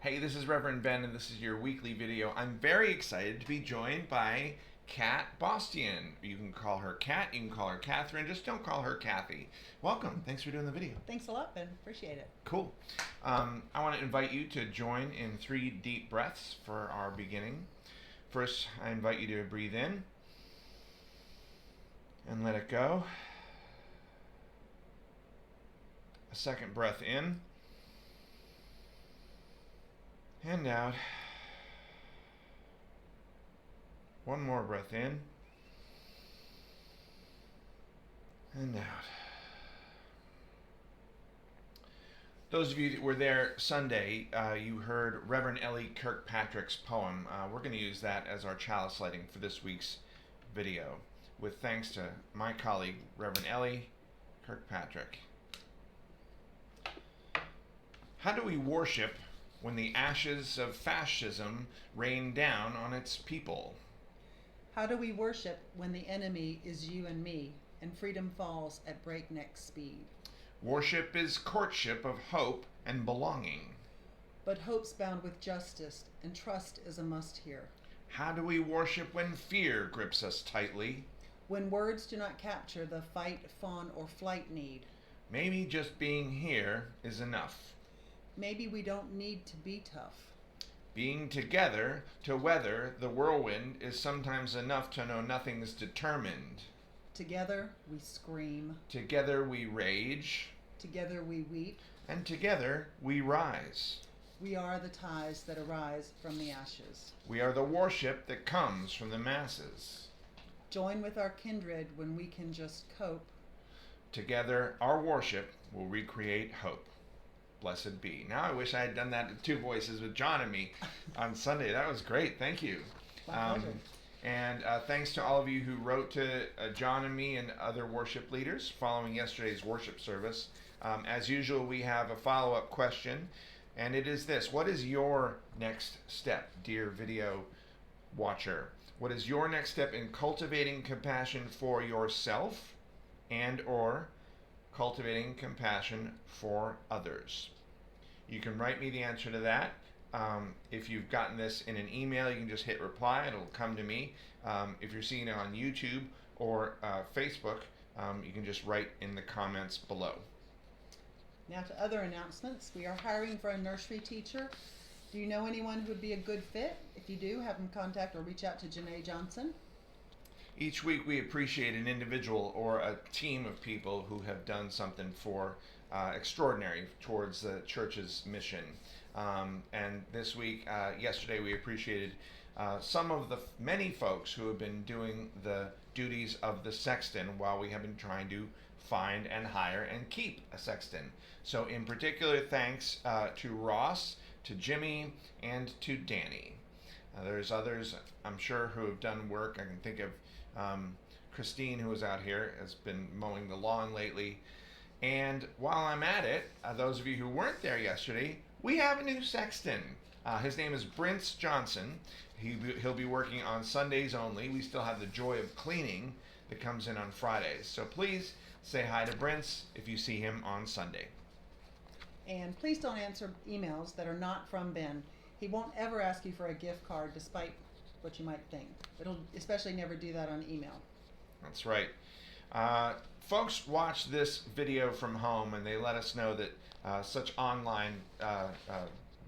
Hey, this is Reverend Ben, and this is your weekly video. I'm very excited to be joined by Kat Bostian. You can call her Kat, you can call her Catherine, just don't call her Kathy. Welcome. Thanks for doing the video. Thanks a lot, Ben. Appreciate it. Cool. I want to invite you to join in 3 deep breaths for our beginning. First, I invite you to breathe in and let it go. A second breath in and out. One more breath in and out. Those of you that were there Sunday, you heard Reverend Ellie Kirkpatrick's poem. We're going to use that as our chalice lighting for this week's video, with thanks to my colleague, Reverend Ellie Kirkpatrick. How do we worship when the ashes of fascism rain down on its people? How do we worship when the enemy is you and me and freedom falls at breakneck speed? Worship is courtship of hope and belonging. But hope's bound with justice and trust is a must here. How do we worship when fear grips us tightly? When words do not capture the fight, fawn, or flight need. Maybe just being here is enough. Maybe we don't need to be tough. Being together to weather the whirlwind is sometimes enough to know nothing's determined. Together we scream. Together we rage. Together we weep. And together we rise. We are the ties that arise from the ashes. We are the worship that comes from the masses. Join with our kindred when we can just cope. Together our worship will recreate hope. Blessed be. Now I wish I had done that in 2 voices with John and me on Sunday. That was great. Thank you. My pleasure. And thanks to all of you who wrote to John and me and other worship leaders following yesterday's worship service. As usual, we have a follow-up question, and it is this. What is your next step, dear video watcher? What is your next step in cultivating compassion for yourself and or cultivating compassion for others? You can write me the answer to that. If you've gotten this in an email, you can just hit reply. It'll come to me. If you're seeing it on YouTube or Facebook, you can just write in the comments below. Now to other announcements. We are hiring for a nursery teacher. Do you know anyone who would be a good fit? If you do, have them contact or reach out to Janae Johnson. Each week we appreciate an individual or a team of people who have done something for extraordinary towards the church's mission. And this week, yesterday, we appreciated some of the many folks who have been doing the duties of the sexton while we have been trying to find and hire and keep a sexton. So in particular, thanks to Ross, to Jimmy, and to Danny. There's others, I'm sure, who have done work. I can think of Christine, who was out here, has been mowing the lawn lately. And while I'm at it, those of you who weren't there yesterday, we have a new sexton. His name is Brintz Johnson. He'll be working on Sundays only. We still have the joy of cleaning that comes in on Fridays. So please say hi to Brintz if you see him on Sunday. And please don't answer emails that are not from Ben. He won't ever ask you for a gift card despite what you might think. But he'll especially never do that on email. That's right. Folks watch this video from home and they let us know that such online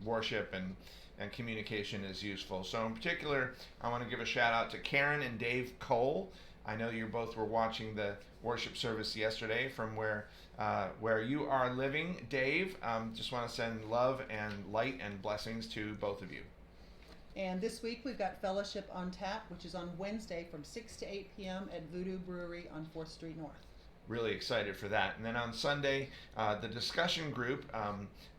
worship and communication is useful. So in particular, I want to give a shout out to Karen and Dave Cole. I know you both were watching the worship service yesterday from where you are living. Dave, just want to send love and light and blessings to both of you. And this week we've got Fellowship on Tap, which is on Wednesday from 6 to 8 p.m. at Voodoo Brewery on 4th Street North. Really excited for that. And then on Sunday, the discussion group,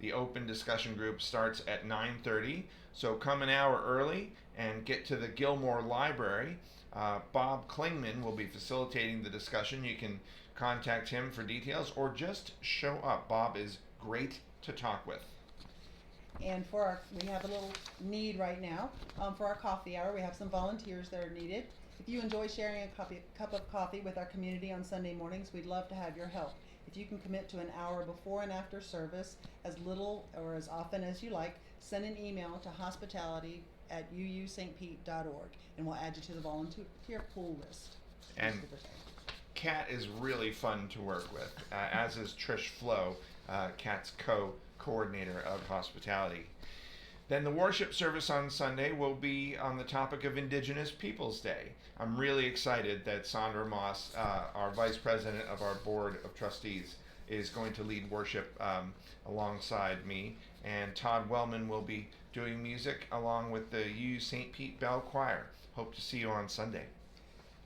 the open discussion group starts at 9:30. So come an hour early and get to the Gilmore Library. Bob Klingman will be facilitating the discussion. You can contact him for details or just show up. Bob is great to talk with. And we have a little need right now for our coffee hour. We have some volunteers that are needed. If you enjoy sharing a cup of coffee with our community on Sunday mornings, we'd love to have your help. If you can commit to an hour before and after service, as little or as often as you like, send an email to hospitality@uustpete.org and we'll add you to the volunteer pool list. And Kat is really fun to work with, as is Trish Flo, Kat's coordinator of hospitality. Then the worship service on Sunday will be on the topic of Indigenous Peoples Day. I'm really excited that Sandra Moss, our vice president of our board of trustees, is going to lead worship alongside me, and Todd Wellman will be doing music along with the UU St. Pete Bell Choir. Hope to see you on Sunday.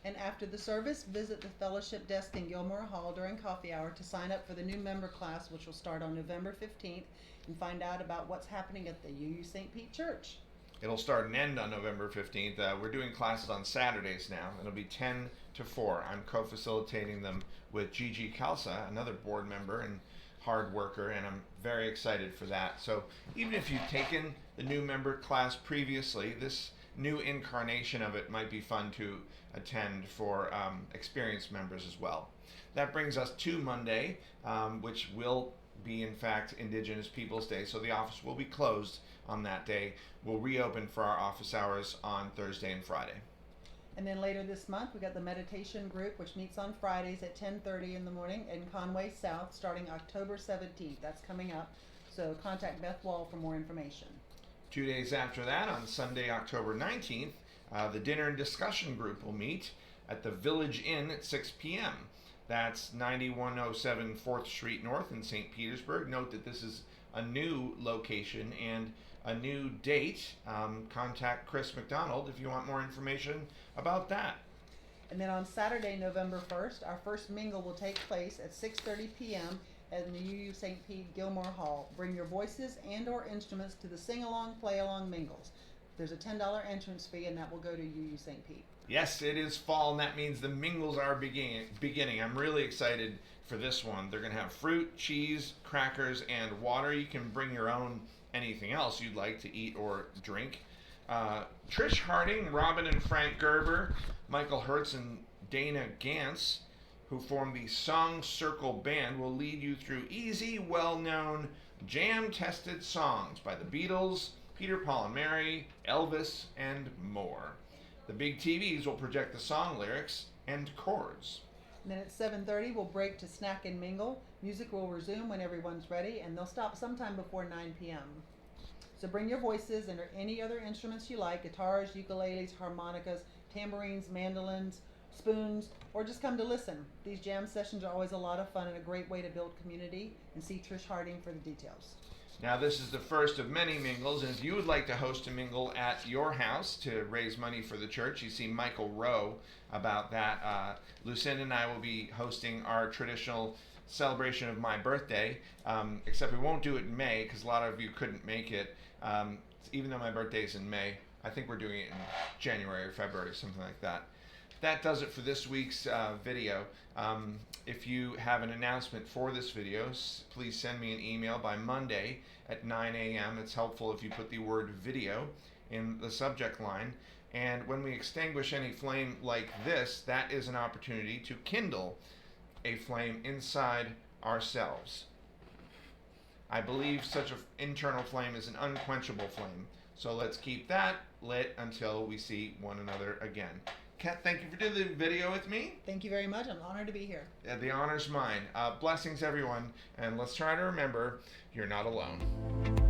And after the service, visit the fellowship desk in Gilmore Hall during coffee hour to sign up for the new member class, which will start on November 15th, and find out about what's happening at the UU St. Pete Church. It'll start and end on November 15th. We're doing classes on Saturdays now. It'll be 10 to 4. I'm co-facilitating them with Gigi Calsa, another board member and hard worker, and I'm very excited for that. So even if you've taken the new member class previously, this new incarnation of it might be fun to attend for experienced members as well. That brings us to Monday, which will be in fact Indigenous Peoples Day, so the office will be closed on that day. We'll reopen for our office hours on Thursday and Friday. And then later this month, we got the meditation group, which meets on Fridays at 10:30 in the morning in Conway South, starting October 17th. That's coming up. So contact Beth Wall for more information. 2 days after that, on Sunday, October 19th, the dinner and discussion group will meet at the Village Inn at 6 p.m. That's 9107 4th Street North in St. Petersburg. Note that this is a new location and a new date. Contact Chris McDonald if you want more information about that. And then on Saturday, November 1st, our first mingle will take place at 6:30 p.m. at the UU St. Pete Gilmore Hall. Bring your voices and or instruments to the sing-along, play-along mingles. There's a $10 entrance fee, and that will go to UU St. Pete. Yes, it is fall, and that means the mingles are beginning. I'm really excited for this one. They're going to have fruit, cheese, crackers, and water. You can bring your own anything else you'd like to eat or drink. Trish Harding, Robin and Frank Gerber, Michael Hertz, and Dana Gantz, who form the Song Circle Band, will lead you through easy, well-known, jam-tested songs by the Beatles, Peter, Paul and Mary, Elvis, and more. The big TVs will project the song lyrics and chords. And then at 7:30, we'll break to snack and mingle. Music will resume when everyone's ready, and they'll stop sometime before 9 p.m. So bring your voices and any other instruments you like, guitars, ukuleles, harmonicas, tambourines, mandolins, spoons, or just come to listen. These jam sessions are always a lot of fun and a great way to build community, and see Trish Harding for the details. Now, this is the first of many mingles, and if you would like to host a mingle at your house to raise money for the church, you see Michael Rowe about that. Lucinda and I will be hosting our traditional celebration of my birthday, except we won't do it in May because a lot of you couldn't make it. Even though my birthday is in May, I think we're doing it in January or February, something like that. That does it for this week's video. If you have an announcement for this video, please send me an email by Monday at 9 a.m. It's helpful if you put the word video in the subject line. And when we extinguish any flame like this, that is an opportunity to kindle a flame inside ourselves. I believe such an internal flame is an unquenchable flame. So let's keep that lit until we see one another again. Kat, thank you for doing the video with me. Thank you very much. I'm honored to be here. The honor's mine. Blessings, everyone. And let's try to remember, you're not alone.